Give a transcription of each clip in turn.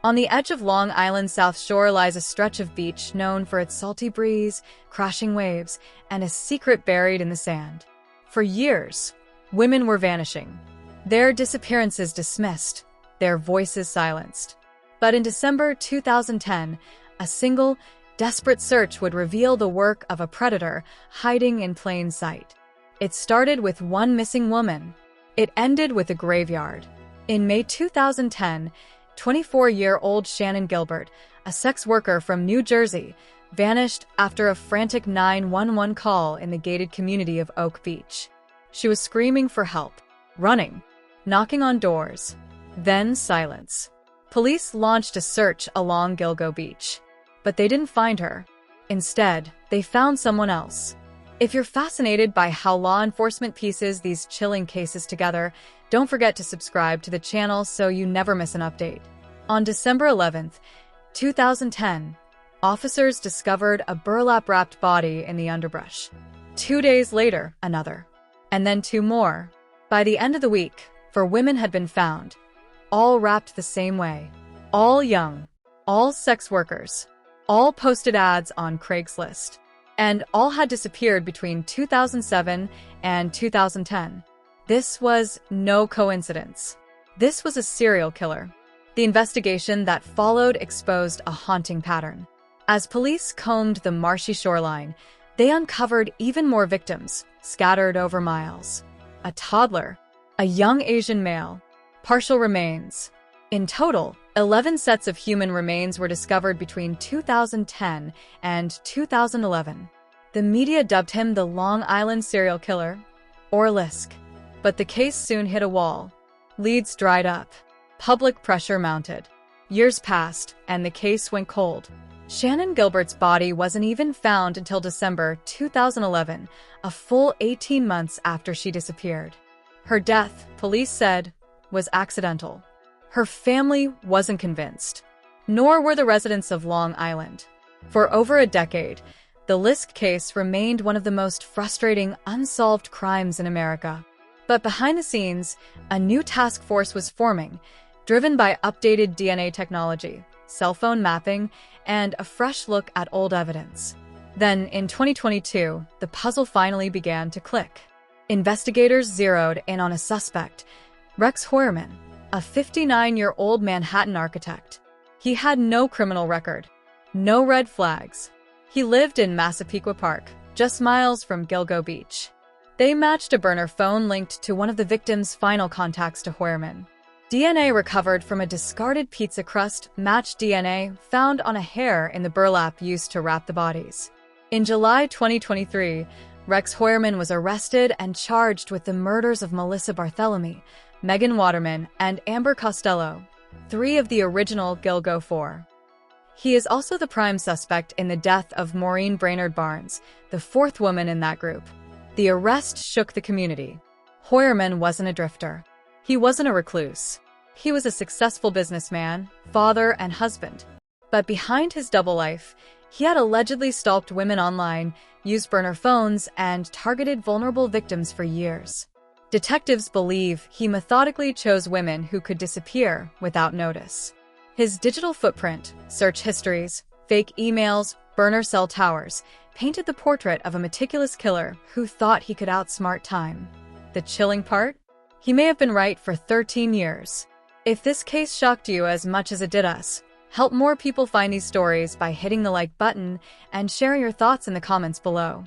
On the edge of Long Island's South Shore lies a stretch of beach known for its salty breeze, crashing waves, and a secret buried in the sand. For years, women were vanishing, their disappearances dismissed, their voices silenced. But in December 2010, a single, desperate search would reveal the work of a predator hiding in plain sight. It started with one missing woman. It ended with a graveyard. In May 2010, 24-year-old Shannon Gilbert, a sex worker from New Jersey, vanished after a frantic 911 call in the gated community of Oak Beach. She was screaming for help, running, knocking on doors, then silence. Police launched a search along Gilgo Beach, but they didn't find her. Instead, they found someone else. If you're fascinated by how law enforcement pieces these chilling cases together, don't forget to subscribe to the channel so you never miss an update. On December 11, 2010, officers discovered a burlap-wrapped body in the underbrush. 2 days later, another. And then 2 more. By the end of the week, 4 women had been found, all wrapped the same way. All young, all sex workers, all posted ads on Craigslist, and all had disappeared between 2007 and 2010. This was no coincidence. This was a serial killer. The investigation that followed exposed a haunting pattern. As police combed the marshy shoreline, they uncovered even more victims, scattered over miles. A toddler, a young Asian male, partial remains. In total, 11 sets of human remains were discovered between 2010 and 2011. The media dubbed him the Long Island serial killer, or LISK. But the case soon hit a wall. Leads dried up. Public pressure mounted. Years passed, and the case went cold. Shannon Gilbert's body wasn't even found until December 2011, a full 18 months after she disappeared. Her death, police said, was accidental. Her family wasn't convinced, nor were the residents of Long Island. For over a decade, the LISK case remained one of the most frustrating unsolved crimes in America. But behind the scenes, a new task force was forming, driven by updated DNA technology, cell phone mapping, and a fresh look at old evidence. Then, in 2022, the puzzle finally began to click. Investigators zeroed in on a suspect, Rex Heuermann, a 59-year-old Manhattan architect. He had no criminal record, no red flags. He lived in Massapequa Park, just miles from Gilgo Beach. They matched a burner phone linked to one of the victim's final contacts to Heuermann. DNA recovered from a discarded pizza crust matched DNA found on a hair in the burlap used to wrap the bodies. In July 2023, Rex Heuermann was arrested and charged with the murders of Melissa Barthelemy, Megan Waterman, and Amber Costello, 3 of the original Gilgo 4. He is also the prime suspect in the death of Maureen Brainerd Barnes, the 4th woman in that group. The arrest shook the community. Heuermann wasn't a drifter. He wasn't a recluse. He was a successful businessman, father, and husband. But behind his double life, he had allegedly stalked women online, used burner phones, and targeted vulnerable victims for years. Detectives believe he methodically chose women who could disappear without notice. His digital footprint, search histories, fake emails, burner cell towers, painted the portrait of a meticulous killer who thought he could outsmart time. The chilling part? He may have been right for 13 years. If this case shocked you as much as it did us, help more people find these stories by hitting the like button and sharing your thoughts in the comments below.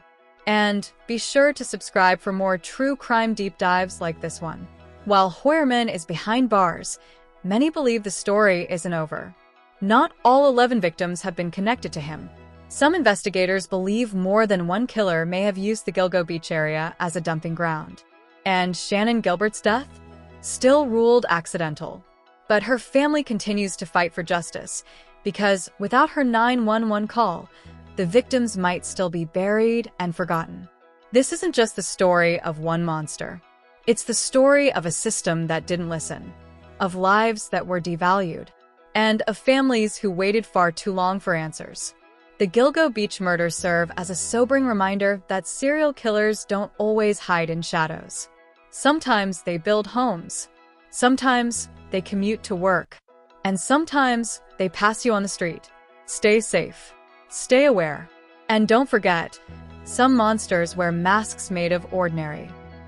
And be sure to subscribe for more true crime deep dives like this one. While Heuermann is behind bars, many believe the story isn't over. Not all 11 victims have been connected to him. Some investigators believe more than one killer may have used the Gilgo Beach area as a dumping ground. And Shannon Gilbert's death? Still ruled accidental. But her family continues to fight for justice, because without her 911 call, the victims might still be buried and forgotten. This isn't just the story of one monster. It's the story of a system that didn't listen, of lives that were devalued, and of families who waited far too long for answers. The Gilgo Beach murders serve as a sobering reminder that serial killers don't always hide in shadows. Sometimes they build homes. Sometimes they commute to work. And sometimes they pass you on the street. Stay safe. Stay aware. And don't forget, some monsters wear masks made of ordinary.